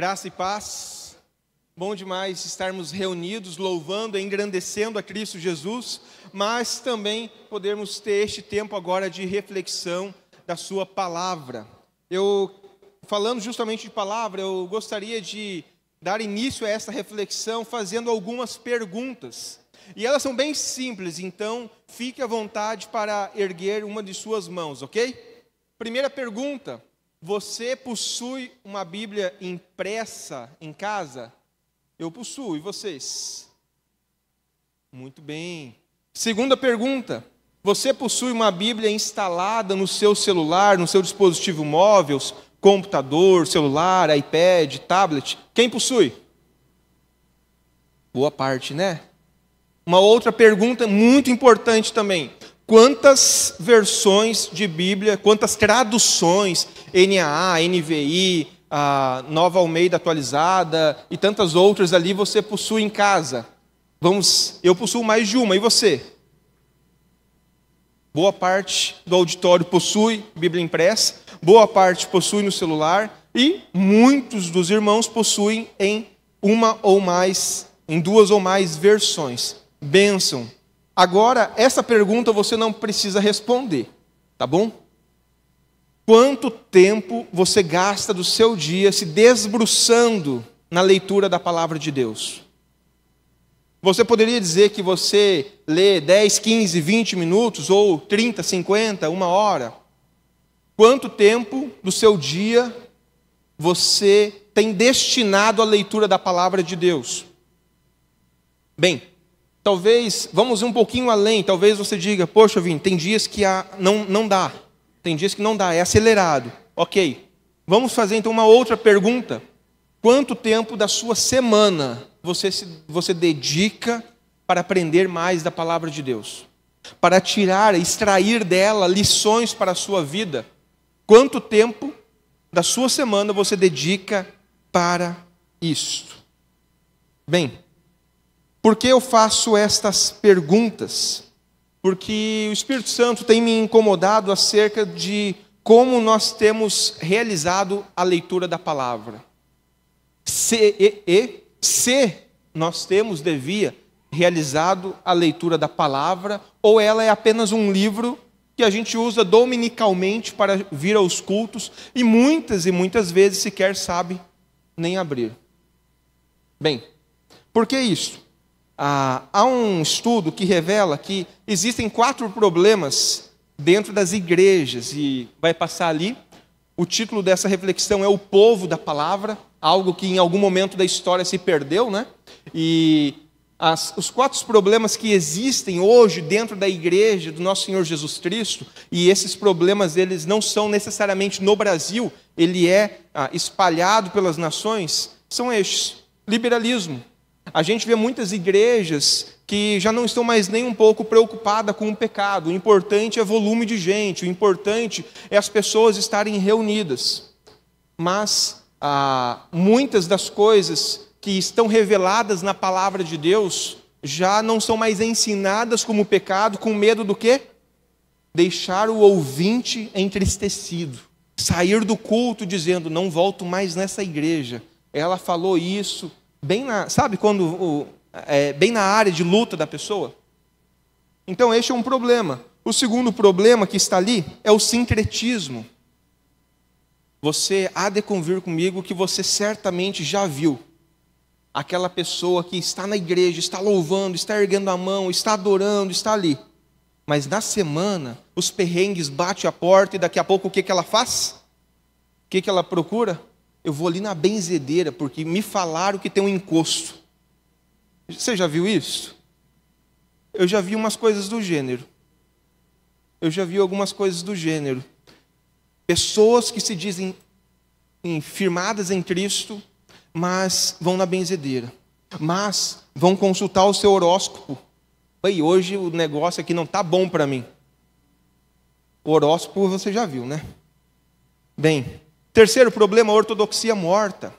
Graça e paz. Bom demais estarmos reunidos, louvando e engrandecendo a Cristo Jesus, mas também podermos ter este tempo agora de reflexão da sua palavra. Falando justamente de palavra, eu gostaria de dar início a essa reflexão fazendo algumas perguntas. E elas são bem simples, então fique à vontade para erguer uma de suas mãos, ok? Primeira pergunta: você possui uma Bíblia impressa em casa? Eu possuo, e vocês? Muito bem. Segunda pergunta: você possui uma Bíblia instalada no seu celular, no seu dispositivo móvel, computador, celular, iPad, tablet? Quem possui? Boa parte, né? Uma outra pergunta muito importante também: quantas versões de Bíblia, quantas traduções, NAA, NVI, a Nova Almeida Atualizada e tantas outras ali você possui em casa? Eu possuo mais de uma, e você? Boa parte do auditório possui Bíblia impressa, boa parte possui no celular, e muitos dos irmãos possuem em duas ou mais versões. Bênção. Agora, essa pergunta você não precisa responder, tá bom? Quanto tempo você gasta do seu dia se debruçando na leitura da palavra de Deus? Você poderia dizer que você lê 10, 15, 20 minutos, ou 30, 50, uma hora? Quanto tempo do seu dia você tem destinado à leitura da palavra de Deus? Bem, talvez, vamos um pouquinho além, talvez você diga: poxa, Vini, tem dias que não dá. Tem dias que não dá, é acelerado. Ok, vamos fazer então uma outra pergunta. Quanto tempo da sua semana você dedica para aprender mais da palavra de Deus? Para extrair dela lições para a sua vida? Quanto tempo da sua semana você dedica para isto? Bem, por que eu faço estas perguntas? Porque o Espírito Santo tem me incomodado acerca de como nós temos realizado a leitura da palavra. Se nós devia realizado a leitura da palavra, ou ela é apenas um livro que a gente usa dominicalmente para vir aos cultos e muitas vezes sequer sabe nem abrir. Bem, por que isso? Há um estudo que revela que existem 4 problemas dentro das igrejas, e vai passar ali. O título dessa reflexão é O Povo da Palavra, algo que em algum momento da história se perdeu, né? E os 4 problemas que existem hoje dentro da igreja do nosso Senhor Jesus Cristo, e esses problemas eles não são necessariamente no Brasil, ele é espalhado pelas nações, são estes: liberalismo. A gente vê muitas igrejas que já não estão mais nem um pouco preocupadas com o pecado. O importante é volume de gente, o importante é as pessoas estarem reunidas. Mas muitas das coisas que estão reveladas na palavra de Deus já não são mais ensinadas como pecado, com medo do quê? Deixar o ouvinte entristecido. Sair do culto dizendo: não volto mais nessa igreja. Ela falou isso. Sabe quando bem na área de luta da pessoa? Então este é um problema. O segundo problema que está ali é o sincretismo. Você há de convir comigo que você certamente já viu aquela pessoa que está na igreja, está louvando, está erguendo a mão, está adorando, está ali. Mas na semana, os perrengues batem a porta e daqui a pouco o que ela faz? O que ela procura? Eu vou ali na benzedeira, porque me falaram que tem um encosto. Você já viu isso? Eu já vi umas coisas do gênero. Pessoas que se dizem firmadas em Cristo, mas vão na benzedeira. Mas vão consultar o seu horóscopo. Hoje o negócio aqui não está bom para mim. O horóscopo você já viu, né? Bem, terceiro problema: a ortodoxia morta.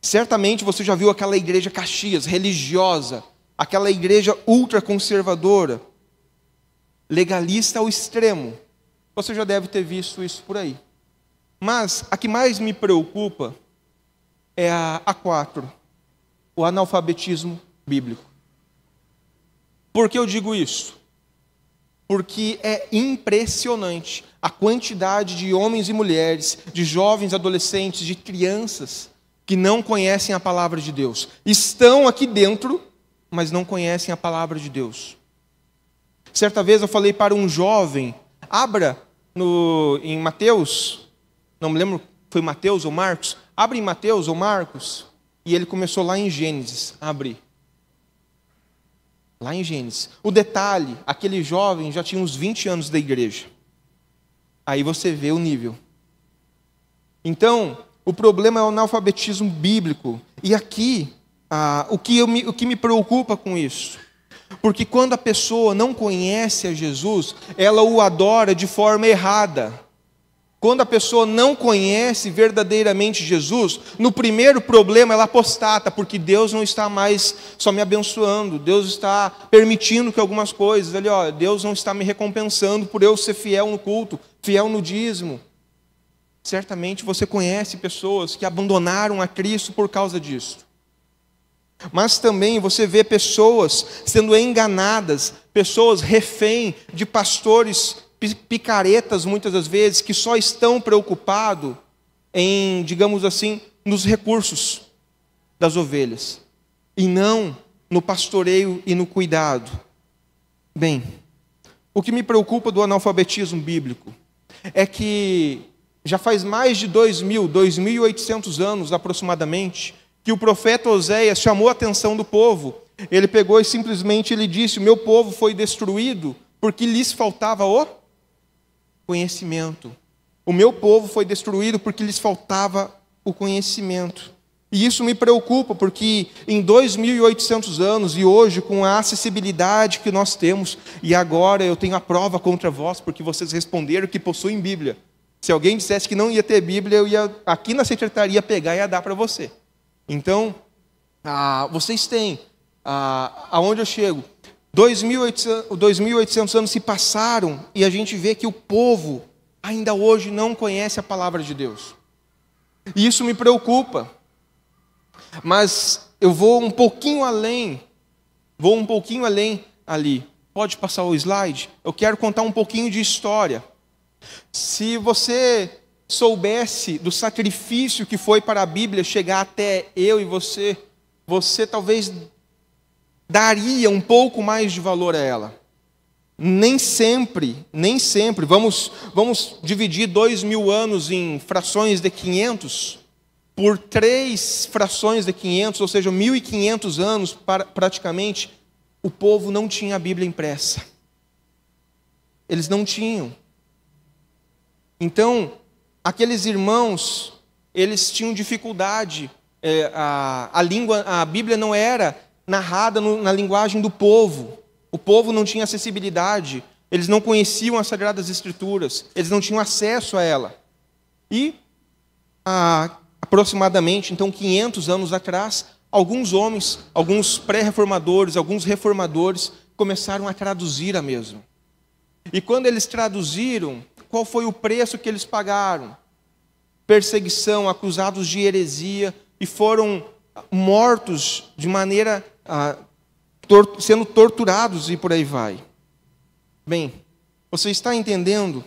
Certamente você já viu aquela igreja Caxias, religiosa, aquela igreja ultraconservadora, legalista ao extremo. Você já deve ter visto isso por aí. Mas a que mais me preocupa é a 4, o analfabetismo bíblico. Por que eu digo isso? Porque é impressionante a quantidade de homens e mulheres, de jovens, adolescentes, de crianças que não conhecem a palavra de Deus. Estão aqui dentro, mas não conhecem a palavra de Deus. Certa vez eu falei para um jovem, abra em Mateus, não me lembro, foi Mateus ou Marcos? Abre em Mateus ou Marcos, e ele começou lá em Gênesis, a abrir. Lá em Gênesis. O detalhe, aquele jovem já tinha uns 20 anos da igreja. Aí você vê o nível. Então, o problema é o analfabetismo bíblico. E aqui, o que me preocupa com isso? Porque quando a pessoa não conhece a Jesus, ela o adora de forma errada. Quando a pessoa não conhece verdadeiramente Jesus, no primeiro problema ela apostata, porque Deus não está mais só me abençoando, Deus está permitindo que algumas coisas, Deus não está me recompensando por eu ser fiel no culto, fiel no dízimo. Certamente você conhece pessoas que abandonaram a Cristo por causa disso. Mas também você vê pessoas sendo enganadas, pessoas refém de pastores picaretas, muitas das vezes, que só estão preocupados em, digamos assim, nos recursos das ovelhas, e não no pastoreio e no cuidado. Bem, o que me preocupa do analfabetismo bíblico é que já faz mais de 2.800 anos aproximadamente, que o profeta Oséias chamou a atenção do povo. Ele pegou e simplesmente ele disse: o meu povo foi destruído porque lhes faltava o conhecimento. O meu povo foi destruído porque lhes faltava o conhecimento. E isso me preocupa, porque em 2.800 anos, e hoje com a acessibilidade que nós temos, e agora eu tenho a prova contra vós, porque vocês responderam que possuem Bíblia. Se alguém dissesse que não ia ter Bíblia, eu ia aqui na secretaria pegar e ia dar para você. Então, vocês têm, aonde eu chego, 2.800 anos se passaram e a gente vê que o povo ainda hoje não conhece a palavra de Deus. E isso me preocupa. Mas eu vou um pouquinho além ali. Pode passar o slide? Eu quero contar um pouquinho de história. Se você soubesse do sacrifício que foi para a Bíblia chegar até eu e você talvez daria um pouco mais de valor a ela. Nem sempre, vamos dividir 2.000 anos em frações de 500, por 3 frações de 500, ou seja, 1.500 anos praticamente, o povo não tinha a Bíblia impressa. Eles não tinham. Então, aqueles irmãos, eles tinham dificuldade, a Bíblia não era narrada na linguagem do povo. O povo não tinha acessibilidade, eles não conheciam as Sagradas Escrituras, eles não tinham acesso a ela. E, aproximadamente, então, 500 anos atrás, alguns homens, alguns pré-reformadores, alguns reformadores, começaram a traduzir a mesma. E quando eles traduziram, qual foi o preço que eles pagaram? Perseguição, acusados de heresia, e foram mortos de maneira, sendo torturados e por aí vai. Bem, você está entendendo?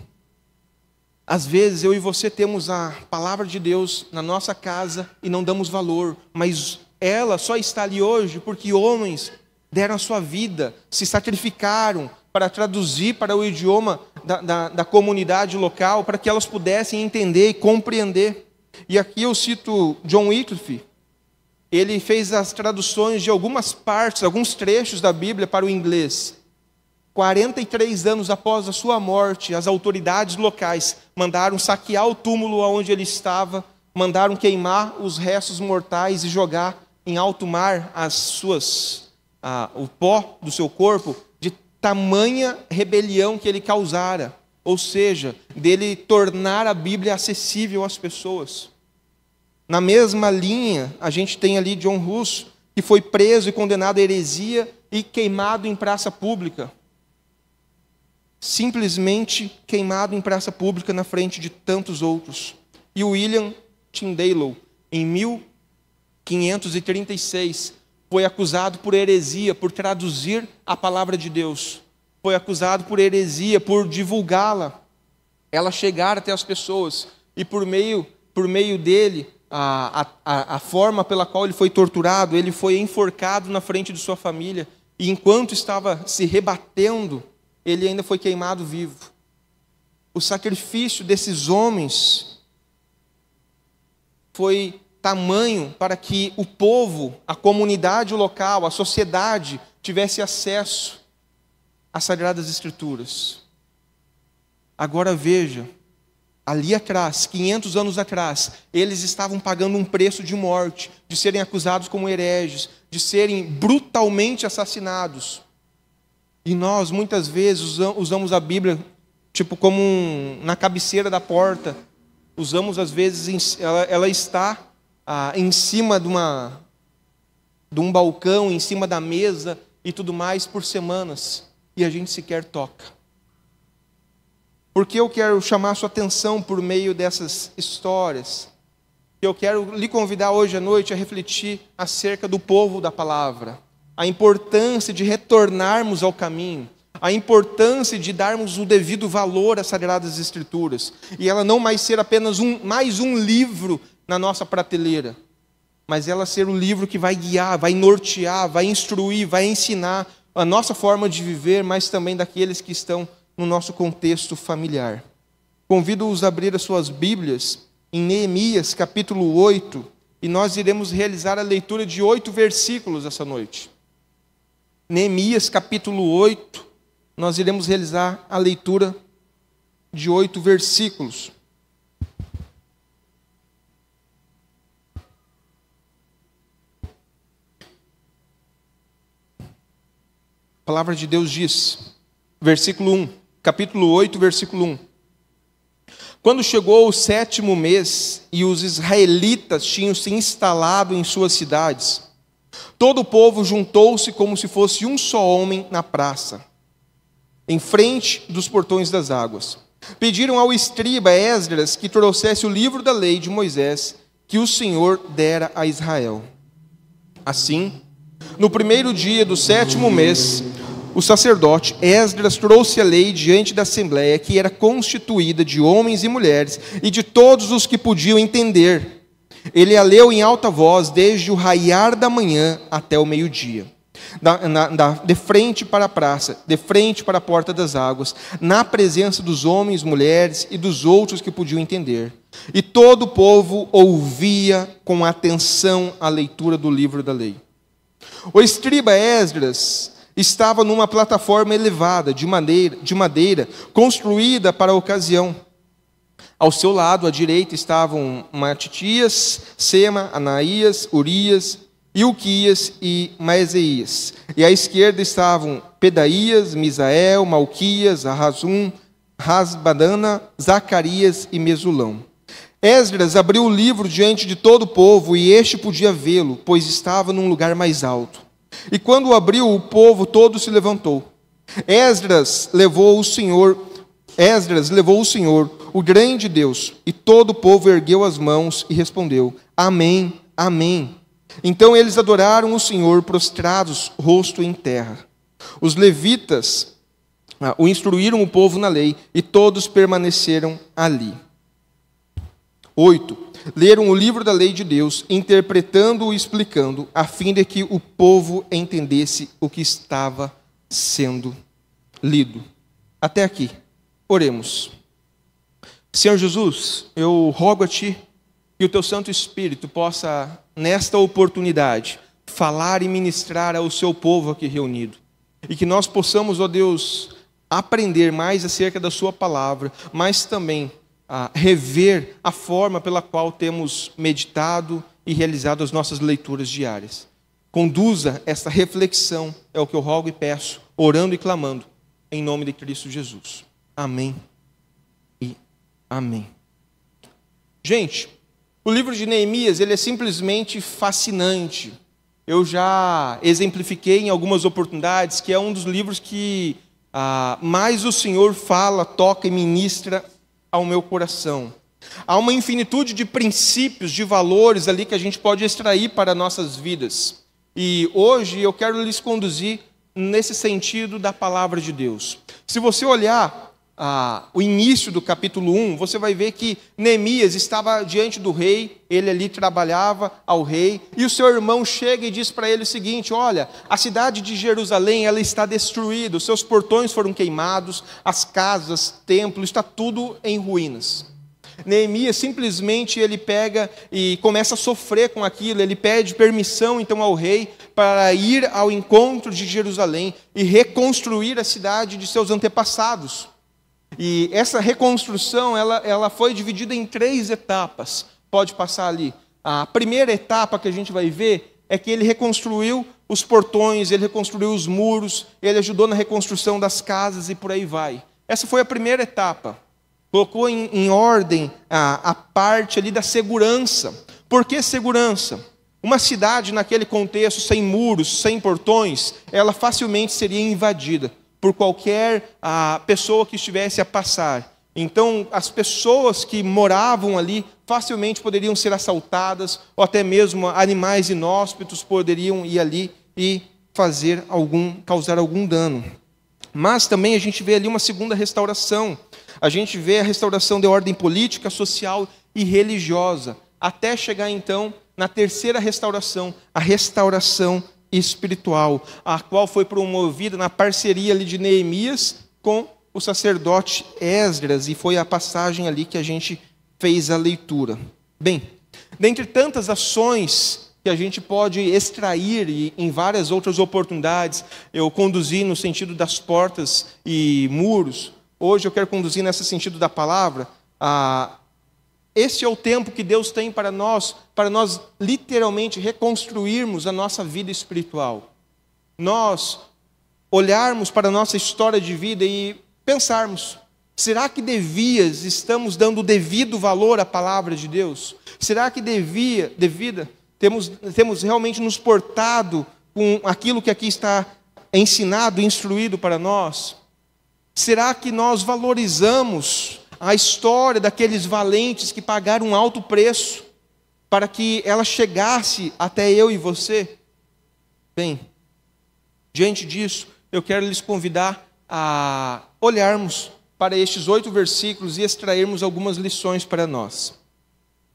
Às vezes eu e você temos a palavra de Deus na nossa casa e não damos valor, mas ela só está ali hoje porque homens deram a sua vida, se sacrificaram para traduzir para o idioma da comunidade local, para que elas pudessem entender e compreender. E aqui eu cito John Wycliffe. Ele fez as traduções de algumas partes, alguns trechos da Bíblia para o inglês. 43 anos após a sua morte, as autoridades locais mandaram saquear o túmulo onde ele estava, mandaram queimar os restos mortais e jogar em alto mar o pó do seu corpo, de tamanha rebelião que ele causara, ou seja, dele tornar a Bíblia acessível às pessoas. Na mesma linha, a gente tem ali John Hus, que foi preso e condenado à heresia e queimado em praça pública. Simplesmente queimado em praça pública na frente de tantos outros. E William Tyndale, em 536, foi acusado por heresia, por traduzir a palavra de Deus. Foi acusado por heresia, por divulgá-la, ela chegar até as pessoas. E por meio dele, a forma pela qual ele foi torturado, ele foi enforcado na frente de sua família. E enquanto estava se rebatendo, ele ainda foi queimado vivo. O sacrifício desses homens foi tamanho para que o povo, a comunidade local, a sociedade, tivesse acesso às Sagradas Escrituras. Agora veja, ali atrás, 500 anos atrás, eles estavam pagando um preço de morte, de serem acusados como hereges, de serem brutalmente assassinados. E nós, muitas vezes, usamos a Bíblia tipo como na cabeceira da porta. Usamos, às vezes, ela está em cima de um balcão, em cima da mesa e tudo mais por semanas. E a gente sequer toca. Porque eu quero chamar a sua atenção por meio dessas histórias. Eu quero lhe convidar hoje à noite a refletir acerca do povo da palavra. A importância de retornarmos ao caminho. A importância de darmos o devido valor às Sagradas Escrituras. E ela não mais ser apenas mais um livro na nossa prateleira. Mas ela ser o livro que vai guiar, vai nortear, vai instruir, vai ensinar a nossa forma de viver, mas também daqueles que estão no nosso contexto familiar. Convido-os a abrir as suas Bíblias em Neemias, capítulo 8, e nós iremos realizar a leitura de 8 versículos essa noite. Neemias, capítulo 8, nós iremos realizar a leitura de 8 versículos. A palavra de Deus diz, versículo 1, capítulo 8, versículo 1. Quando chegou o 7º mês e os israelitas tinham se instalado em suas cidades, todo o povo juntou-se como se fosse um só homem na praça, em frente dos portões das águas. Pediram ao escriba Esdras que trouxesse o livro da lei de Moisés, que o Senhor dera a Israel. Assim, no primeiro dia do 7º mês, o sacerdote Esdras trouxe a lei diante da assembleia, que era constituída de homens e mulheres, e de todos os que podiam entender. Ele a leu em alta voz, desde o raiar da manhã até o meio-dia. De frente para a praça, de frente para a porta das águas, na presença dos homens, mulheres e dos outros que podiam entender. E todo o povo ouvia com atenção a leitura do livro da lei. O escriba Esdras estava numa plataforma elevada, de madeira, construída para a ocasião. Ao seu lado, à direita, estavam Matitias, Sema, Anaías, Urias, Ilquias e Maeseias. E à esquerda estavam Pedaías, Misael, Malquias, Arrazum, Rasbadana, Zacarias e Mesulão. Esdras abriu o livro diante de todo o povo, e este podia vê-lo, pois estava num lugar mais alto. E quando o abriu, o povo todo se levantou. Esdras levou o Senhor, o grande Deus, e todo o povo ergueu as mãos e respondeu: Amém, Amém. Então eles adoraram o Senhor, prostrados, rosto em terra. Os levitas instruíram o povo na lei, e todos permaneceram ali. 8. Leram o livro da lei de Deus, interpretando-o e explicando, a fim de que o povo entendesse o que estava sendo lido. Até aqui. Oremos. Senhor Jesus, eu rogo a Ti que o Teu Santo Espírito possa, nesta oportunidade, falar e ministrar ao Seu povo aqui reunido. E que nós possamos, ó Deus, aprender mais acerca da Sua palavra, mas também rever a forma pela qual temos meditado e realizado as nossas leituras diárias. Conduza esta reflexão, é o que eu rogo e peço, orando e clamando, em nome de Cristo Jesus. Amém e amém. Gente, o livro de Neemias, ele é simplesmente fascinante. Eu já exemplifiquei em algumas oportunidades que é um dos livros que mais o Senhor fala, toca e ministra ao meu coração. Há uma infinitude de princípios, de valores ali que a gente pode extrair para nossas vidas. E hoje eu quero lhes conduzir nesse sentido da palavra de Deus. Se você olhar o início do capítulo 1, você vai ver que Neemias estava diante do rei, ele ali trabalhava ao rei, e o seu irmão chega e diz para ele o seguinte: olha, a cidade de Jerusalém, ela está destruída, os seus portões foram queimados, as casas, templos, está tudo em ruínas. Neemias simplesmente ele pega e começa a sofrer com aquilo, ele pede permissão então ao rei para ir ao encontro de Jerusalém e reconstruir a cidade de seus antepassados. E essa reconstrução ela foi dividida em 3 etapas. Pode passar ali. A primeira etapa que a gente vai ver é que ele reconstruiu os portões, ele reconstruiu os muros, ele ajudou na reconstrução das casas e por aí vai. Essa foi a primeira etapa. Colocou em ordem a parte ali da segurança. Por que segurança? Uma cidade naquele contexto, sem muros, sem portões, ela facilmente seria invadida por qualquer pessoa que estivesse a passar. Então, as pessoas que moravam ali facilmente poderiam ser assaltadas, ou até mesmo animais inóspitos poderiam ir ali e causar algum dano. Mas também a gente vê ali uma segunda restauração. A gente vê a restauração de ordem política, social e religiosa, até chegar então na terceira restauração, a restauração espiritual, a qual foi promovida na parceria ali de Neemias com o sacerdote Esdras, e foi a passagem ali que a gente fez a leitura. Bem, dentre tantas ações que a gente pode extrair, e em várias outras oportunidades eu conduzi no sentido das portas e muros, hoje eu quero conduzir nesse sentido da palavra. Este é o tempo que Deus tem para nós literalmente reconstruirmos a nossa vida espiritual. Nós olharmos para a nossa história de vida e pensarmos: será que estamos dando o devido valor à palavra de Deus? Será que temos realmente nos portado com aquilo que aqui está ensinado, instruído para nós? Será que nós valorizamos a história daqueles valentes que pagaram um alto preço para que ela chegasse até eu e você? Bem, diante disso, eu quero lhes convidar a olharmos para estes 8 versículos e extrairmos algumas lições para nós.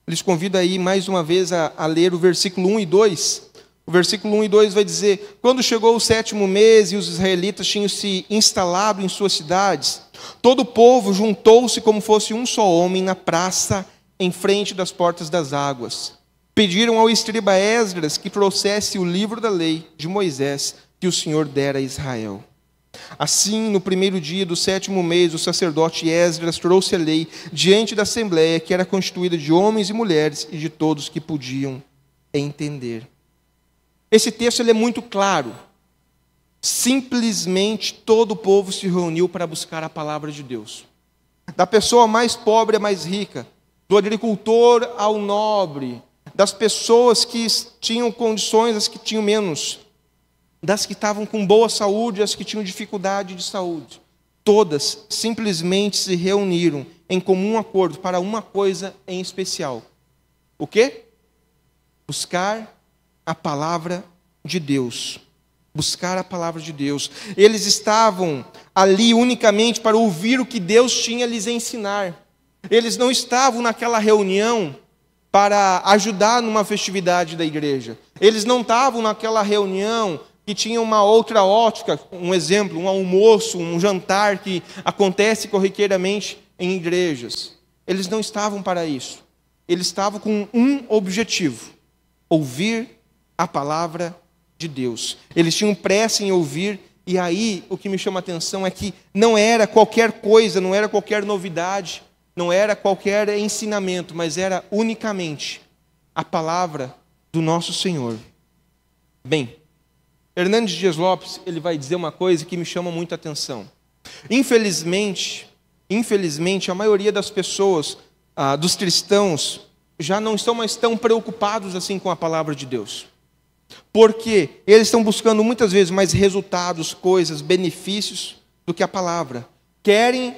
Lhes convido aí mais uma vez a ler o versículo 1 e 2. O versículo 1 e 2 vai dizer: quando chegou o 7º mês e os israelitas tinham se instalado em suas cidades, todo o povo juntou-se como fosse um só homem na praça em frente das portas das águas. Pediram ao escriba Esdras que trouxesse o livro da lei de Moisés que o Senhor dera a Israel. Assim, no primeiro dia do 7º mês, o sacerdote Esdras trouxe a lei diante da assembleia, que era constituída de homens e mulheres e de todos que podiam entender. Esse texto ele é muito claro. Simplesmente todo o povo se reuniu para buscar a palavra de Deus. Da pessoa mais pobre à mais rica, do agricultor ao nobre, das pessoas que tinham condições às que tinham menos, das que estavam com boa saúde às que tinham dificuldade de saúde. Todas simplesmente se reuniram em comum acordo para uma coisa em especial. O quê? Buscar a palavra de Deus. Buscar a palavra de Deus. Eles estavam ali unicamente para ouvir o que Deus tinha a lhes ensinar. Eles não estavam naquela reunião para ajudar numa festividade da igreja. Eles não estavam naquela reunião que tinha uma outra ótica, um exemplo, um almoço, um jantar que acontece corriqueiramente em igrejas. Eles não estavam para isso. Eles estavam com um objetivo: ouvir a palavra de Deus. Eles tinham pressa em ouvir, e aí o que me chama a atenção é que não era qualquer coisa, não era qualquer novidade, não era qualquer ensinamento, mas era unicamente a palavra do nosso Senhor. Bem, Hernandes Dias Lopes, ele vai dizer uma coisa que me chama muita atenção. Infelizmente, a maioria das pessoas, dos cristãos, já não estão mais tão preocupados assim com a palavra de Deus. Porque eles estão buscando muitas vezes mais resultados, coisas, benefícios do que a palavra. Querem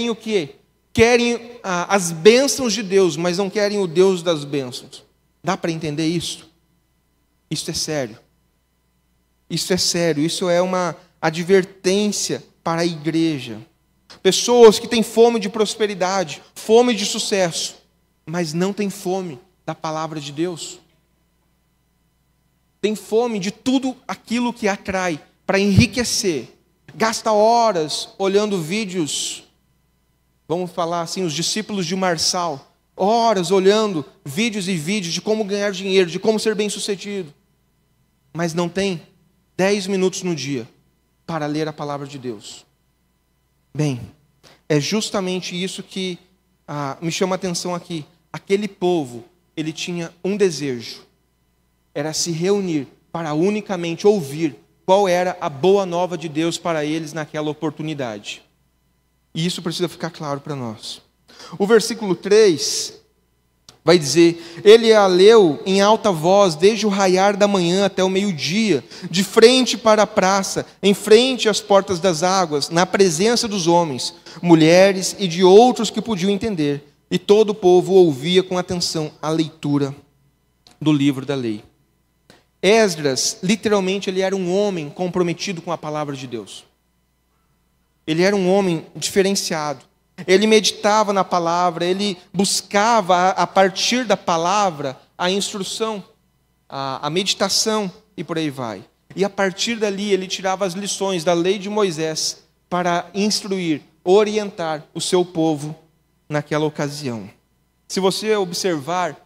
o quê? querem as bênçãos de Deus, mas não querem o Deus das bênçãos. Dá para entender isso? Isso é sério. Isso é sério, isso é uma advertência para a igreja. Pessoas que têm fome de prosperidade, fome de sucesso, mas não têm fome da palavra de Deus. Tem fome de tudo aquilo que atrai para enriquecer. Gasta horas olhando vídeos, vamos falar assim, os discípulos de Marçal, horas olhando vídeos e vídeos de como ganhar dinheiro, de como ser bem-sucedido, mas não tem 10 minutos no dia para ler a palavra de Deus. Bem, é justamente isso que me chama a atenção aqui. Aquele povo, ele tinha um desejo, era se reunir para unicamente ouvir qual era a boa nova de Deus para eles naquela oportunidade. E isso precisa ficar claro para nós. O versículo 3 vai dizer: ele a leu em alta voz desde o raiar da manhã até o meio-dia, de frente para a praça, em frente às portas das águas, na presença dos homens, mulheres e de outros que podiam entender. E todo o povo ouvia com atenção a leitura do livro da lei. Esdras, literalmente, ele era um homem comprometido com a palavra de Deus. Ele era um homem diferenciado. Ele meditava na palavra, ele buscava a partir da palavra a instrução, a meditação e por aí vai. E a partir dali ele tirava as lições da lei de Moisés para instruir, orientar o seu povo naquela ocasião. Se você observar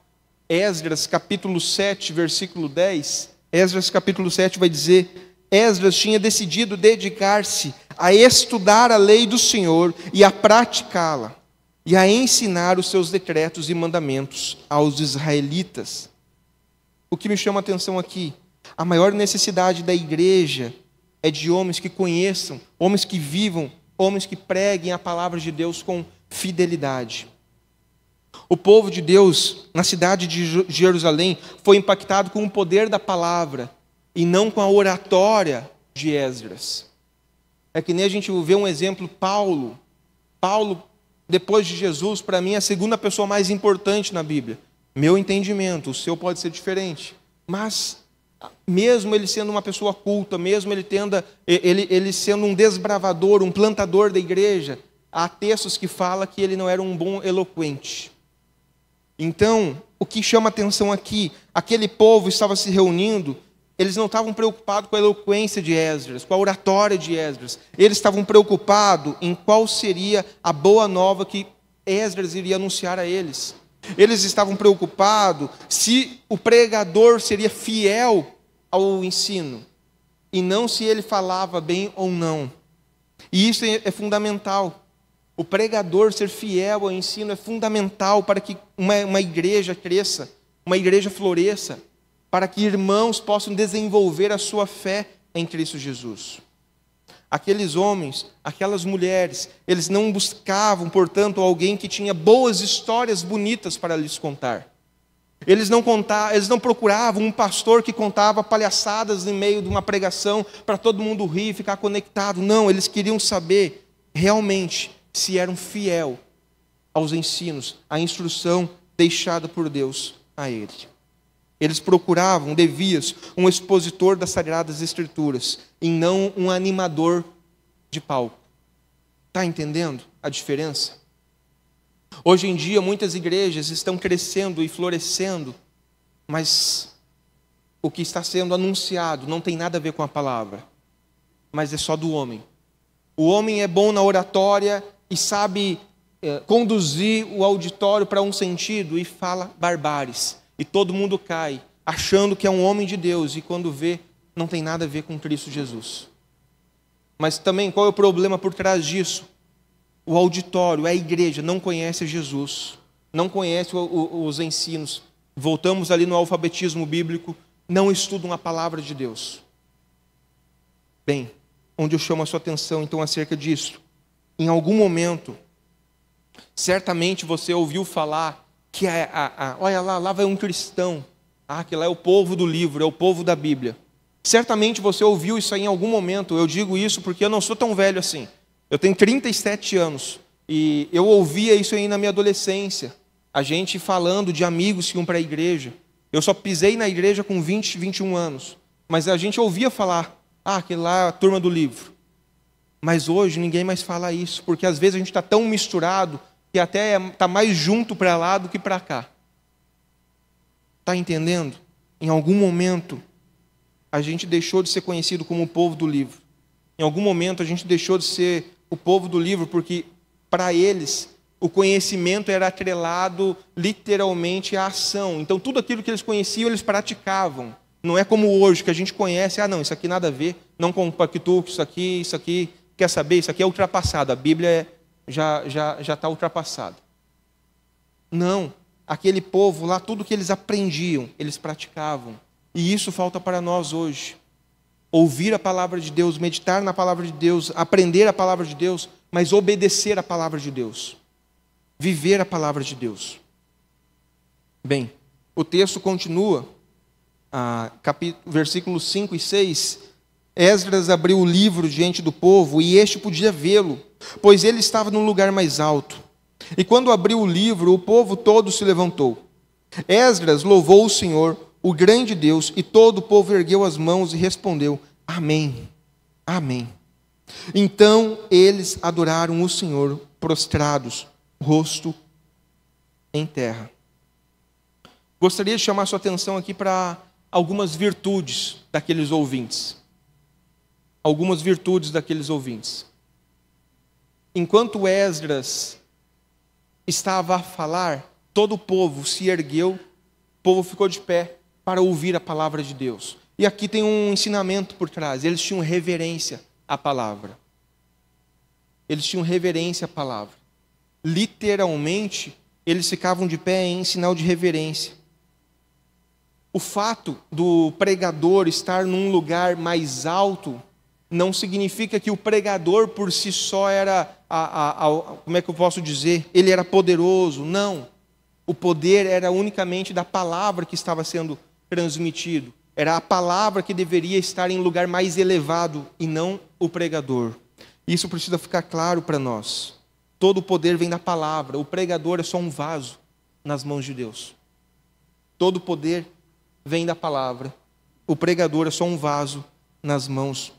Esdras capítulo 7, versículo 10, Esdras capítulo 7 vai dizer: Esdras tinha decidido dedicar-se a estudar a lei do Senhor e a praticá-la, e a ensinar os seus decretos e mandamentos aos israelitas. O que me chama a atenção aqui, a maior necessidade da igreja é de homens que conheçam, homens que vivam, homens que preguem a palavra de Deus com fidelidade. O povo de Deus, na cidade de Jerusalém, foi impactado com o poder da palavra, e não com a oratória de Esdras. É que nem a gente vê um exemplo, Paulo. Paulo, depois de Jesus, para mim é a segunda pessoa mais importante na Bíblia. Meu entendimento, o seu pode ser diferente. Mas, mesmo ele sendo uma pessoa culta, mesmo ele sendo um desbravador, um plantador da igreja, há textos que falam que ele não era um bom eloquente. Então, o que chama atenção aqui, aquele povo estava se reunindo, eles não estavam preocupados com a eloquência de Esdras, com a oratória de Esdras. Eles estavam preocupados em qual seria a boa nova que Esdras iria anunciar a eles. Eles estavam preocupados se o pregador seria fiel ao ensino, e não se ele falava bem ou não. E isso é fundamental. O pregador ser fiel ao ensino é fundamental para que uma igreja cresça, uma igreja floresça, para que irmãos possam desenvolver a sua fé em Cristo Jesus. Aqueles homens, aquelas mulheres, eles não buscavam, portanto, alguém que tinha boas histórias bonitas para lhes contar. Eles não procuravam um pastor que contava palhaçadas em meio de uma pregação para todo mundo rir e ficar conectado. Não, eles queriam saber realmente se eram fiel aos ensinos, à instrução deixada por Deus a eles. Eles procuravam, devias, um expositor das Sagradas Escrituras, e não um animador de palco. Está entendendo a diferença? Hoje em dia, muitas igrejas estão crescendo e florescendo, mas o que está sendo anunciado não tem nada a ver com a palavra, mas é só do homem. O homem é bom na oratória e sabe conduzir o auditório para um sentido e fala barbáries. E todo mundo cai, achando que é um homem de Deus, e quando vê, não tem nada a ver com Cristo Jesus. Mas também, qual é o problema por trás disso? O auditório, a igreja, não conhece Jesus, não conhece os ensinos. Voltamos ali no alfabetismo bíblico, não estudam a palavra de Deus. Bem, onde eu chamo a sua atenção, então, acerca disso. Em algum momento, certamente você ouviu falar que olha lá vai um cristão, que lá é o povo do livro, é o povo da Bíblia. Certamente você ouviu isso aí em algum momento. Eu digo isso porque eu não sou tão velho assim. Eu tenho 37 anos, E eu ouvia isso aí na minha adolescência. A gente falando de amigos que iam para a igreja. Eu só pisei na igreja com 20, 21 anos. Mas a gente ouvia falar, aquele lá é a turma do livro. Mas hoje ninguém mais fala isso, porque às vezes a gente está tão misturado que até está mais junto para lá do que para cá. Está entendendo? Em algum momento, a gente deixou de ser conhecido como o povo do livro. Em algum momento, a gente deixou de ser o povo do livro, porque para eles o conhecimento era atrelado literalmente à ação. Então, tudo aquilo que eles conheciam, eles praticavam. Não é como hoje, que a gente conhece, não, isso aqui nada a ver, não compactuo com isso aqui, quer saber, isso aqui é ultrapassado, a Bíblia já está ultrapassada. Não, aquele povo lá, tudo que eles aprendiam, eles praticavam. E isso falta para nós hoje. Ouvir a palavra de Deus, meditar na palavra de Deus, aprender a palavra de Deus, mas obedecer a palavra de Deus. Viver a palavra de Deus. Bem, o texto continua, versículos 5 e 6. Esdras abriu o livro diante do povo, e este podia vê-lo, pois ele estava num lugar mais alto. E quando abriu o livro, o povo todo se levantou. Esdras louvou o Senhor, o grande Deus, e todo o povo ergueu as mãos e respondeu, amém, amém. Então eles adoraram o Senhor, prostrados, rosto em terra. Gostaria de chamar sua atenção aqui para algumas virtudes daqueles ouvintes. Algumas virtudes daqueles ouvintes. Enquanto Esdras estava a falar, todo o povo se ergueu, o povo ficou de pé para ouvir a palavra de Deus. E aqui tem um ensinamento por trás. Eles tinham reverência à palavra. Eles tinham reverência à palavra. Literalmente, eles ficavam de pé em sinal de reverência. O fato do pregador estar num lugar mais alto não significa que o pregador por si só era, como é que eu posso dizer? Ele era poderoso. Não. O poder era unicamente da palavra que estava sendo transmitido. Era a palavra que deveria estar em lugar mais elevado e não o pregador. Isso precisa ficar claro para nós. Todo o poder vem da palavra. O pregador é só um vaso nas mãos de Deus. Todo o poder vem da palavra. O pregador é só um vaso nas mãos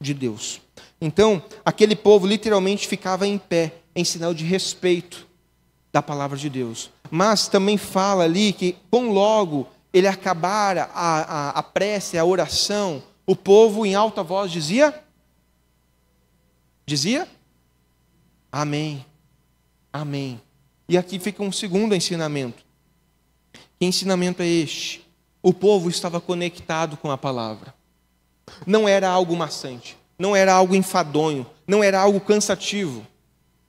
de Deus. Então, aquele povo literalmente ficava em pé, em sinal de respeito da palavra de Deus. Mas também fala ali que, com logo ele acabara a prece, a oração, o povo em alta voz dizia? Amém, amém. E aqui fica um segundo ensinamento. Que ensinamento é este? O povo estava conectado com a palavra. Não era algo maçante, não era algo enfadonho, não era algo cansativo.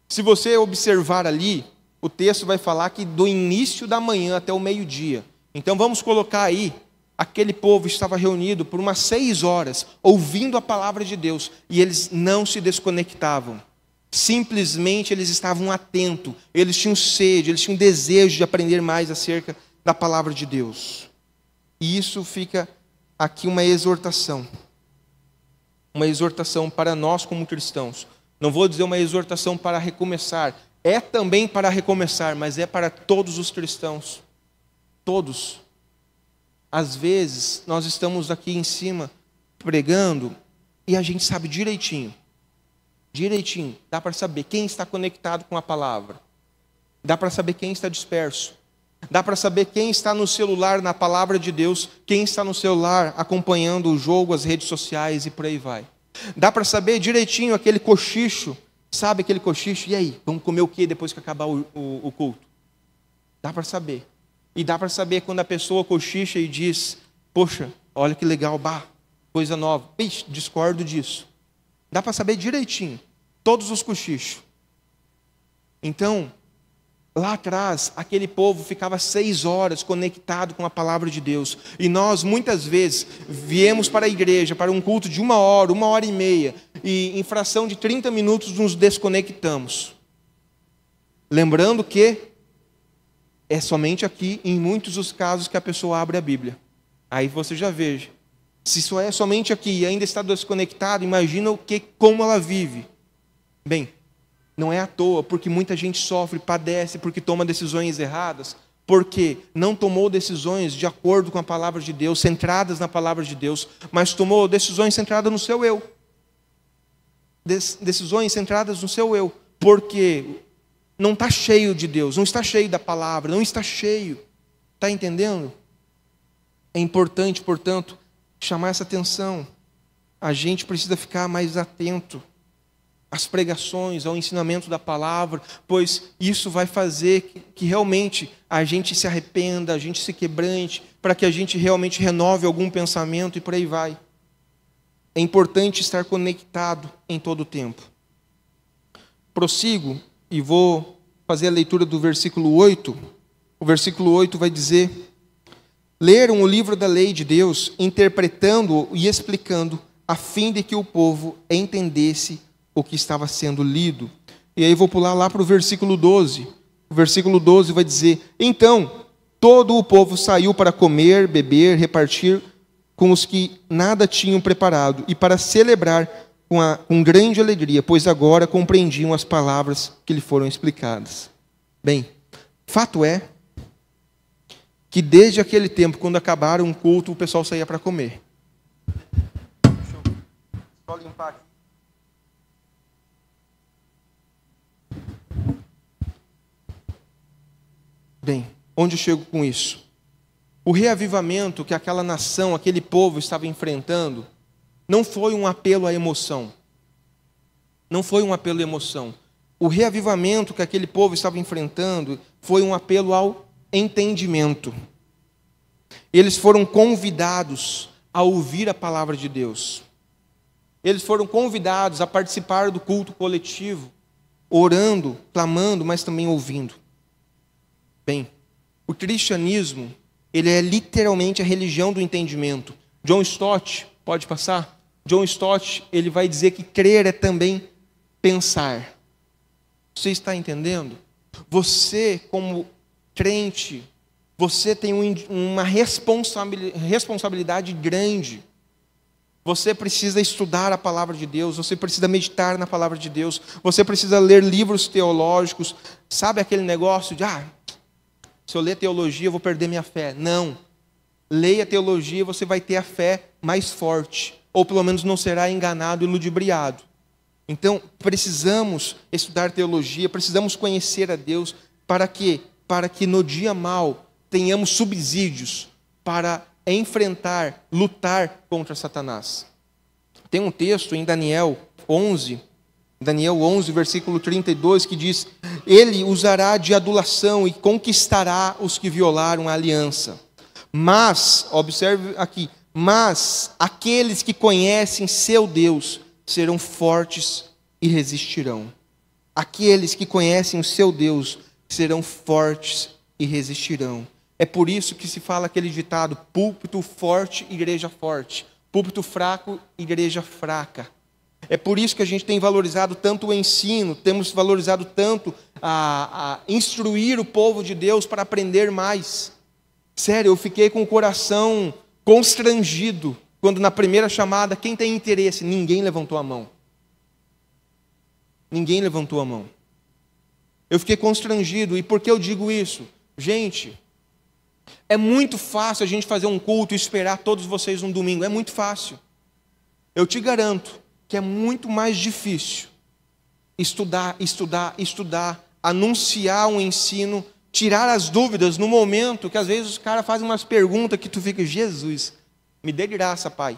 Se você observar ali, o texto vai falar que do início da manhã até o meio-dia. Então vamos colocar aí, aquele povo estava reunido por umas 6 horas, ouvindo a palavra de Deus, e eles não se desconectavam. Simplesmente eles estavam atentos, eles tinham sede, eles tinham desejo de aprender mais acerca da palavra de Deus. E isso fica aqui uma exortação para nós como cristãos. Não vou dizer uma exortação para recomeçar, é também para recomeçar, mas é para todos os cristãos. Todos. Às vezes, nós estamos aqui em cima, pregando, e a gente sabe direitinho, dá para saber quem está conectado com a palavra, dá para saber quem está disperso, dá para saber quem está no celular na palavra de Deus, quem está no celular acompanhando o jogo, as redes sociais e por aí vai. Dá para saber direitinho aquele cochicho, sabe aquele cochicho? E aí, vamos comer o que depois que acabar o culto? Dá para saber. E dá para saber quando a pessoa cochicha e diz, poxa, olha que legal, coisa nova. Ixi, discordo disso. Dá para saber direitinho, todos os cochichos. Então, lá atrás, aquele povo ficava 6 horas conectado com a palavra de Deus. E nós, muitas vezes, viemos para a igreja, para um culto de 1 hora, 1h30, e em fração de 30 minutos nos desconectamos. Lembrando que é somente aqui, em muitos dos casos, que a pessoa abre a Bíblia. Aí você já veja. Se isso é somente aqui e ainda está desconectado, imagina como ela vive. Bem, Não é à toa, porque muita gente sofre, padece, porque toma decisões erradas, porque não tomou decisões de acordo com a palavra de Deus, centradas na palavra de Deus, mas tomou decisões centradas no seu eu. Decisões centradas no seu eu, porque não está cheio de Deus, não está cheio da palavra, não está cheio. Está entendendo? É importante, portanto, chamar essa atenção. A gente precisa ficar mais atento às pregações, ao ensinamento da palavra, pois isso vai fazer que realmente a gente se arrependa, a gente se quebrante, para que a gente realmente renove algum pensamento e por aí vai. É importante estar conectado em todo o tempo. Prossigo e vou fazer a leitura do versículo 8. O versículo 8 vai dizer: leram o livro da lei de Deus, interpretando-o e explicando, a fim de que o povo entendesse o que estava sendo lido. E aí vou pular lá para o versículo 12. O versículo 12 vai dizer: então, todo o povo saiu para comer, beber, repartir com os que nada tinham preparado, e para celebrar com grande alegria, pois agora compreendiam as palavras que lhe foram explicadas. Bem, fato é que desde aquele tempo, quando acabaram um culto, o pessoal saía para comer. Deixa eu só limpar aqui. Bem, onde eu chego com isso? O reavivamento que aquela nação, aquele povo estava enfrentando, não foi um apelo à emoção. Não foi um apelo à emoção. O reavivamento que aquele povo estava enfrentando foi um apelo ao entendimento. Eles foram convidados a ouvir a palavra de Deus. Eles foram convidados a participar do culto coletivo, orando, clamando, mas também ouvindo. Bem, o cristianismo, ele é literalmente a religião do entendimento. John Stott, pode passar? John Stott, ele vai dizer que crer é também pensar. Você está entendendo? Você, como crente, você tem uma responsabilidade grande. Você precisa estudar a palavra de Deus, você precisa meditar na palavra de Deus, você precisa ler livros teológicos. Sabe aquele negócio de, se eu ler teologia eu vou perder minha fé? Não. Leia teologia e você vai ter a fé mais forte, ou pelo menos não será enganado e ludibriado. Então, precisamos estudar teologia, precisamos conhecer a Deus, para que no dia mau tenhamos subsídios para enfrentar, lutar contra Satanás. Tem um texto em Daniel 11, versículo 32, que diz: ele usará de adulação e conquistará os que violaram a aliança. Mas, observe aqui, mas aqueles que conhecem seu Deus serão fortes e resistirão. Aqueles que conhecem o seu Deus serão fortes e resistirão. É por isso que se fala aquele ditado: púlpito forte, igreja forte. Púlpito fraco, igreja fraca. É por isso que a gente tem valorizado tanto o ensino, temos valorizado tanto a instruir o povo de Deus para aprender mais. Sério, eu fiquei com o coração constrangido quando na primeira chamada, quem tem interesse? Ninguém levantou a mão. Ninguém levantou a mão. Eu fiquei constrangido. E por que eu digo isso? Gente, é muito fácil a gente fazer um culto e esperar todos vocês no domingo. É muito fácil. Eu te garanto que é muito mais difícil estudar, anunciar um ensino, tirar as dúvidas no momento que às vezes os caras fazem umas perguntas que tu fica: Jesus, me dê graça, Pai.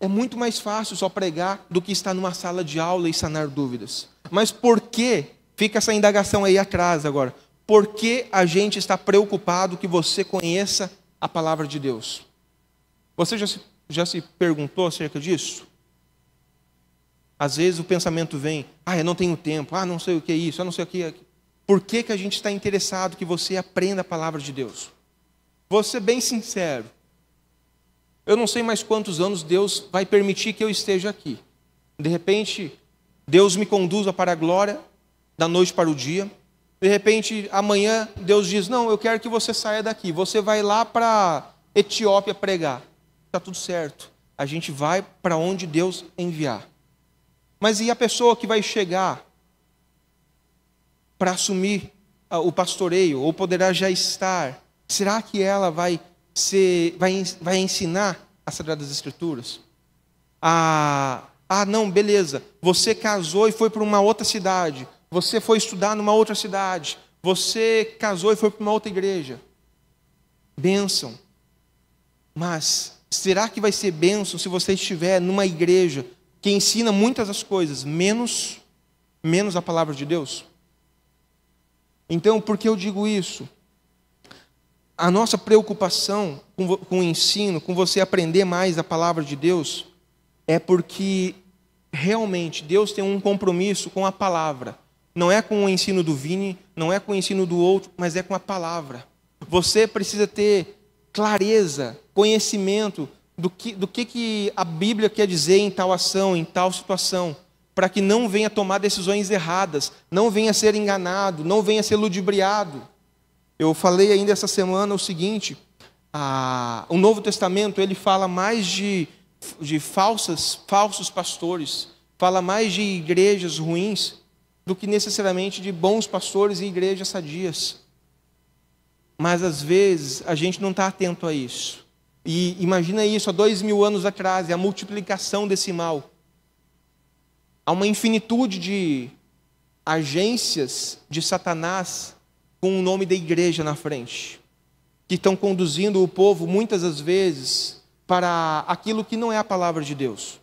É muito mais fácil só pregar do que estar numa sala de aula e sanar dúvidas. Mas por que, fica essa indagação aí atrás agora, por que a gente está preocupado que você conheça a palavra de Deus? Você já se perguntou acerca disso? Às vezes o pensamento vem: eu não tenho tempo, não sei o que é isso, não sei o que é aquilo. Por que a gente está interessado que você aprenda a palavra de Deus? Vou ser bem sincero. Eu não sei mais quantos anos Deus vai permitir que eu esteja aqui. De repente, Deus me conduza para a glória, da noite para o dia. De repente, amanhã, Deus diz: não, eu quero que você saia daqui. Você vai lá para Etiópia pregar. Está tudo certo. A gente vai para onde Deus enviar. Mas e a pessoa que vai chegar para assumir o pastoreio, ou poderá já estar, será que ela vai ensinar as Sagradas Escrituras? Não, beleza, você casou e foi para uma outra cidade, você foi estudar numa outra cidade, você casou e foi para uma outra igreja. Bênção. Mas será que vai ser bênção se você estiver numa igreja que ensina muitas das coisas, menos a palavra de Deus? Então, por que eu digo isso? A nossa preocupação com o ensino, com você aprender mais a palavra de Deus, é porque realmente Deus tem um compromisso com a palavra. Não é com o ensino do Vini, não é com o ensino do outro, mas é com a palavra. Você precisa ter clareza, conhecimento do que a Bíblia quer dizer em tal ação, em tal situação, para que não venha tomar decisões erradas, não venha ser enganado, não venha ser ludibriado. Eu falei ainda essa semana o seguinte, o Novo Testamento ele fala mais de falsos pastores, fala mais de igrejas ruins do que necessariamente de bons pastores e igrejas sadias. Mas às vezes a gente não está atento a isso. E imagina isso, há 2000 anos atrás, a multiplicação desse mal. Há uma infinitude de agências de Satanás com o nome da igreja na frente, que estão conduzindo o povo muitas das vezes para aquilo que não é a palavra de Deus.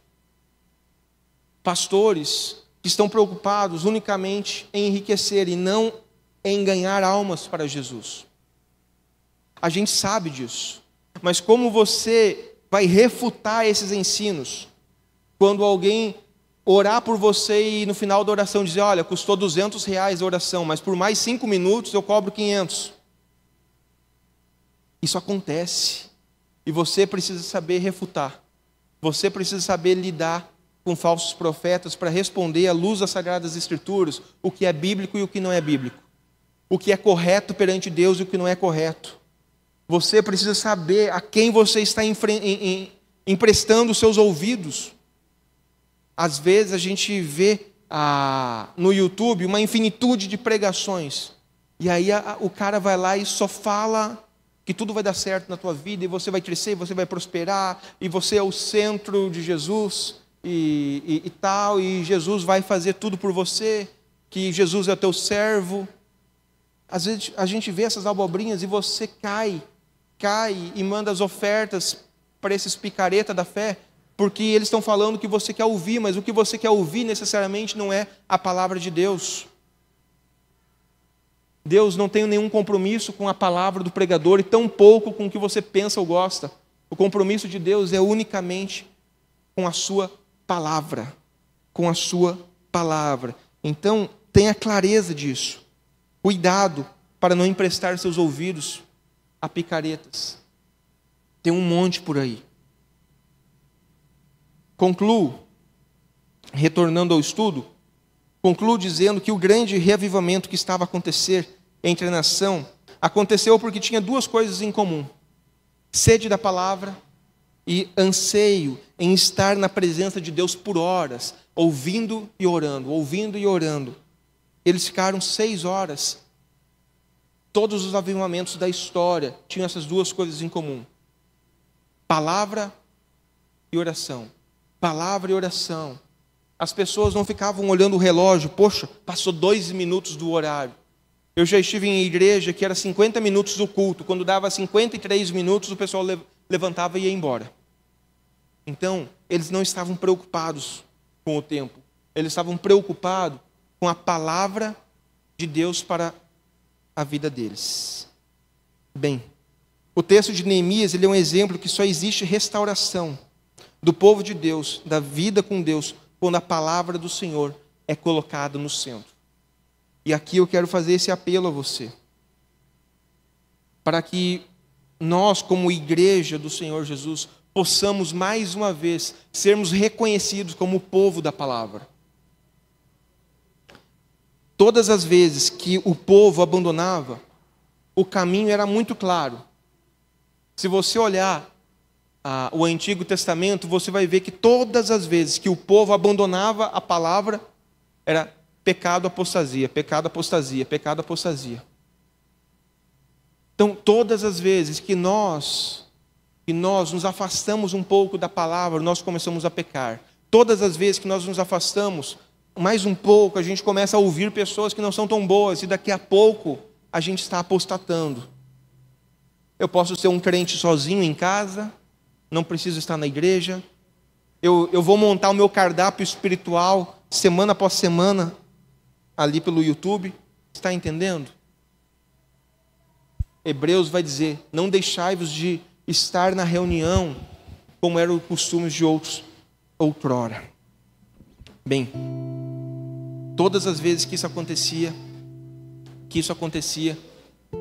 Pastores que estão preocupados unicamente em enriquecer e não em ganhar almas para Jesus. A gente sabe disso, mas como você vai refutar esses ensinos quando alguém orar por você e no final da oração dizer, olha, custou R$200 a oração, mas por mais 5 minutos eu cobro 500. Isso acontece. E você precisa saber refutar. Você precisa saber lidar com falsos profetas para responder à luz das Sagradas Escrituras o que é bíblico e o que não é bíblico. O que é correto perante Deus e o que não é correto. Você precisa saber a quem você está emprestando os seus ouvidos. Às vezes a gente vê no YouTube uma infinitude de pregações. E aí o cara vai lá e só fala que tudo vai dar certo na tua vida, e você vai crescer, você vai prosperar, e você é o centro de Jesus, e tal, e Jesus vai fazer tudo por você, que Jesus é o teu servo. Às vezes a gente vê essas abobrinhas e você cai e manda as ofertas para esses picareta da fé, porque eles estão falando o que você quer ouvir, mas o que você quer ouvir necessariamente não é a palavra de Deus. Deus não tem nenhum compromisso com a palavra do pregador e tão pouco com o que você pensa ou gosta. O compromisso de Deus é unicamente com a sua palavra. Com a sua palavra. Então, tenha clareza disso. Cuidado para não emprestar seus ouvidos a picaretas. Tem um monte por aí. Concluo, retornando ao estudo, concluo dizendo que o grande reavivamento que estava a acontecer entre a nação aconteceu porque tinha duas coisas em comum: sede da palavra e anseio em estar na presença de Deus por horas, ouvindo e orando, ouvindo e orando. Eles ficaram 6 horas. Todos os avivamentos da história tinham essas duas coisas em comum: palavra e oração. Palavra e oração. As pessoas não ficavam olhando o relógio, poxa, passou 2 minutos do horário. Eu já estive em igreja que era 50 minutos do culto, quando dava 53 minutos o pessoal levantava e ia embora. Então, eles não estavam preocupados com o tempo, eles estavam preocupados com a palavra de Deus para a vida deles. Bem, o texto de Neemias ele é um exemplo que só existe restauração do povo de Deus, da vida com Deus, quando a palavra do Senhor é colocada no centro. E aqui eu quero fazer esse apelo a você, para que nós, como igreja do Senhor Jesus, possamos mais uma vez sermos reconhecidos como o povo da palavra. Todas as vezes que o povo abandonava, o caminho era muito claro. Se você olhar o Antigo Testamento, você vai ver que todas as vezes que o povo abandonava a palavra, era pecado, apostasia, pecado, apostasia, pecado, apostasia. Então, todas as vezes que nós nos afastamos um pouco da palavra, nós começamos a pecar. Todas as vezes que nós nos afastamos mais um pouco, a gente começa a ouvir pessoas que não são tão boas, e daqui a pouco a gente está apostatando. Eu posso ser um crente sozinho em casa, não preciso estar na igreja. Eu vou montar o meu cardápio espiritual semana após semana, ali pelo YouTube. Está entendendo? Hebreus vai dizer: não deixai-vos de estar na reunião, como era o costume de outros outrora. Bem, todas as vezes que isso acontecia,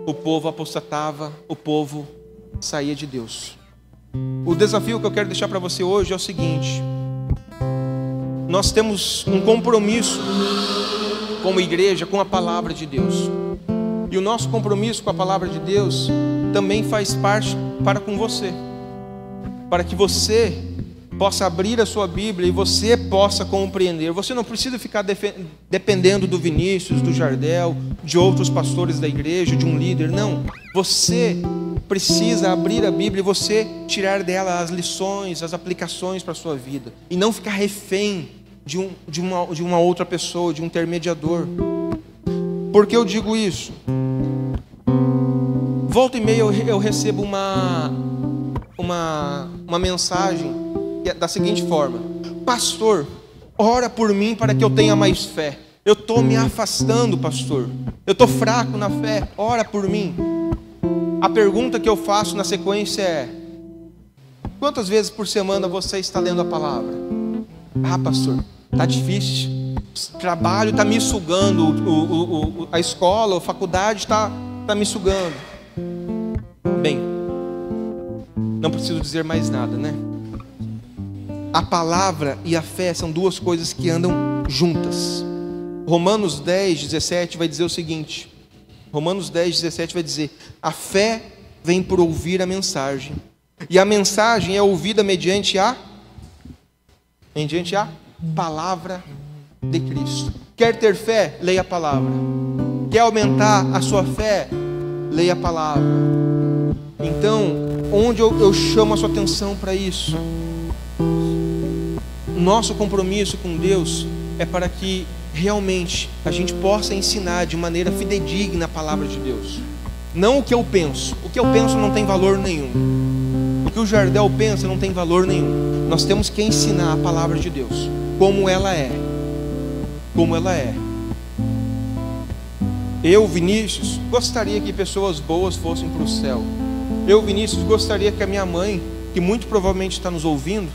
o povo apostatava, o povo saía de Deus. O desafio que eu quero deixar para você hoje é o seguinte: nós temos um compromisso como igreja com a palavra de Deus. E o nosso compromisso com a palavra de Deus também faz parte para com você, para que você possa abrir a sua Bíblia e você possa compreender. Você não precisa ficar dependendo do Vinícius, do Jardel, de outros pastores da igreja, de um líder. Não, você precisa abrir a Bíblia e você tirar dela as lições, as aplicações para a sua vida, e não ficar refém de uma outra pessoa, de um intermediador. Por que eu digo isso? Volta e meia eu recebo uma mensagem da seguinte forma: pastor, ora por mim para que eu tenha mais fé. Eu estou me afastando, pastor. Eu estou fraco na fé. Ora por mim. A pergunta que eu faço na sequência é: quantas vezes por semana você está lendo a palavra? Ah, pastor, está difícil. O trabalho está me sugando. A escola, a faculdade está me sugando. Bem, não preciso dizer mais nada, né? A palavra e a fé são duas coisas que andam juntas. Romanos 10, 17 vai dizer o seguinte: Romanos 10, 17 vai dizer: a fé vem por ouvir a mensagem, e a mensagem é ouvida mediante a palavra de Cristo. Quer ter fé? Leia a palavra. Quer aumentar a sua fé? Leia a palavra. Então, onde eu chamo a sua atenção para isso? Nosso compromisso com Deus é para que realmente a gente possa ensinar de maneira fidedigna a palavra de Deus. Não o que eu penso. O que eu penso não tem valor nenhum. O que o Jardel pensa não tem valor nenhum. Nós temos que ensinar a palavra de Deus como ela é. Como ela é. Eu, Vinícius, gostaria que pessoas boas fossem para o céu. Eu, Vinícius, gostaria que a minha mãe, que muito provavelmente está nos ouvindo,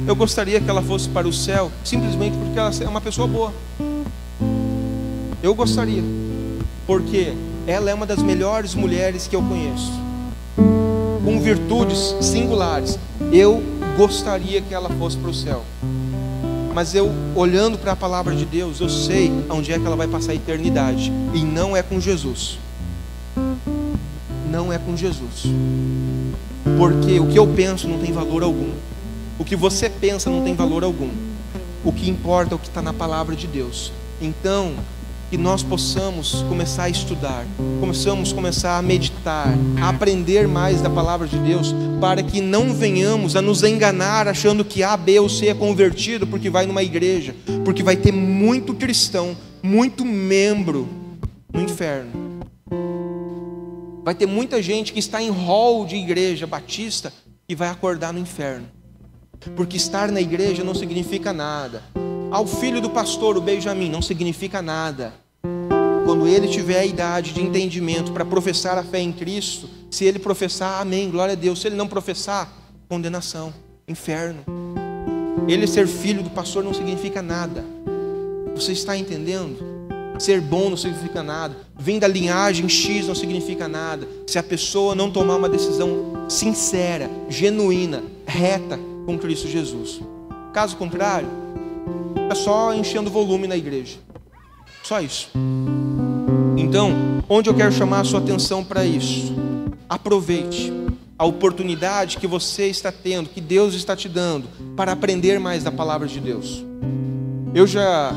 eu gostaria que ela fosse para o céu simplesmente porque ela é uma pessoa boa. Eu gostaria, porque ela é uma das melhores mulheres que eu conheço, com virtudes singulares. Eu gostaria que ela fosse para o céu. Mas eu, olhando para a palavra de Deus, eu sei onde é que ela vai passar a eternidade. E não é com Jesus. Não é com Jesus. Porque o que eu penso não tem valor algum. O que você pensa não tem valor algum. O que importa é o que está na palavra de Deus. Então, que nós possamos começar a estudar, começar a meditar, a aprender mais da palavra de Deus, para que não venhamos a nos enganar achando que A, B ou C é convertido porque vai numa igreja, porque vai ter muito cristão, muito membro no inferno. Vai ter muita gente que está em hall de igreja batista e vai acordar no inferno, porque estar na igreja não significa nada. Ao filho do pastor, o Benjamin, não significa nada. Quando ele tiver a idade de entendimento para professar a fé em Cristo, se ele professar, amém, glória a Deus. Se ele não professar, condenação, inferno. Ele ser filho do pastor não significa nada. Você está entendendo? Ser bom não significa nada. Vem da linhagem X não significa nada. Se a pessoa não tomar uma decisão sincera, genuína, reta com Cristo Jesus. Caso contrário, é só enchendo volume na igreja. Só isso. Então, onde eu quero chamar a sua atenção para isso? Aproveite. a oportunidade que você está tendo, que Deus está te dando, para aprender mais da palavra de Deus. Eu já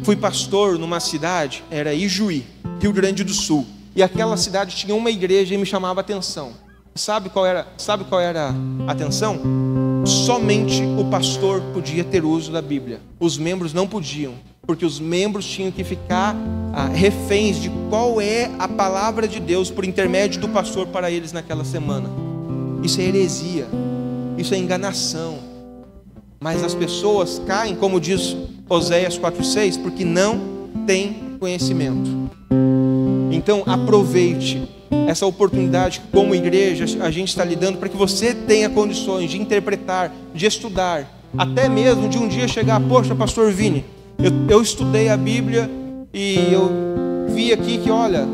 fui pastor numa cidade, era Ijuí, Rio Grande do Sul, e aquela cidade tinha uma igreja e me chamava a atenção. Sabe qual era a atenção? Somente o pastor podia ter uso da Bíblia. Os membros não podiam, porque os membros tinham que ficar reféns de qual é a palavra de Deus por intermédio do pastor para eles naquela semana. Isso é heresia, isso é enganação. Mas as pessoas caem, como diz Oséias 4:6, porque não têm conhecimento. Então aproveite essa oportunidade que, como igreja, a gente está lidando, para que você tenha condições de interpretar, de estudar, até mesmo de um dia chegar: poxa, pastor Vini, eu estudei a Bíblia e eu vi aqui que, olha,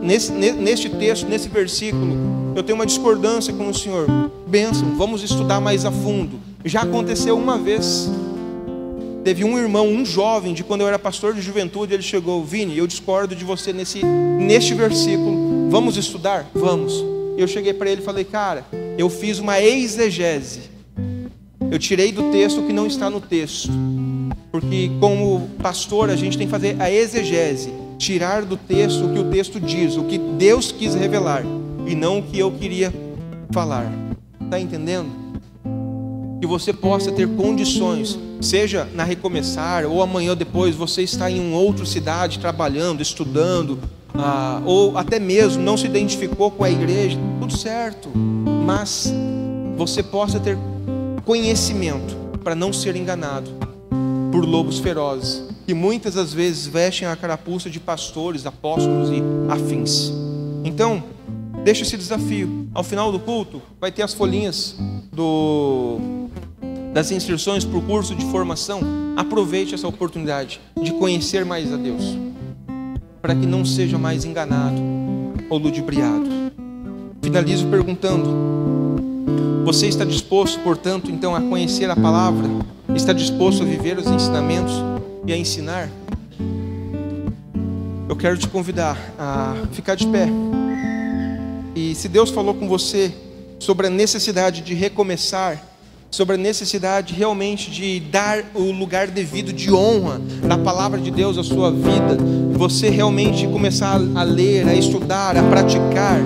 neste texto, nesse versículo, eu tenho uma discordância com o senhor. Bênção, vamos estudar mais a fundo. Já aconteceu uma vez, teve um irmão, um jovem, de quando eu era pastor de juventude, ele chegou: Vini, eu discordo de você neste versículo, vamos estudar? Vamos. Eu cheguei para ele e falei: cara, eu fiz uma exegese, eu tirei do texto o que não está no texto, porque como pastor a gente tem que fazer a exegese, tirar do texto o que o texto diz, o que Deus quis revelar, e não o que eu queria falar. Está entendendo? Que você possa ter condições, seja na Recomeçar, ou amanhã ou depois você está em uma outra cidade trabalhando, estudando, ou até mesmo não se identificou com a igreja, tudo certo, mas você possa ter conhecimento para não ser enganado por lobos ferozes, que muitas das vezes vestem a carapuça de pastores, apóstolos e afins. Então, deixa esse desafio. Ao final do culto vai ter as folhinhas das inscrições para o curso de formação. Aproveite essa oportunidade de conhecer mais a Deus, para que não seja mais enganado ou ludibriado. Finalizo perguntando: você está disposto, portanto, então, a conhecer a palavra? Está disposto a viver os ensinamentos e a ensinar? Eu quero te convidar a ficar de pé. E se Deus falou com você sobre a necessidade de recomeçar, sobre a necessidade realmente de dar o lugar devido de honra da palavra de Deus à sua vida, você realmente começar a ler, a estudar, a praticar,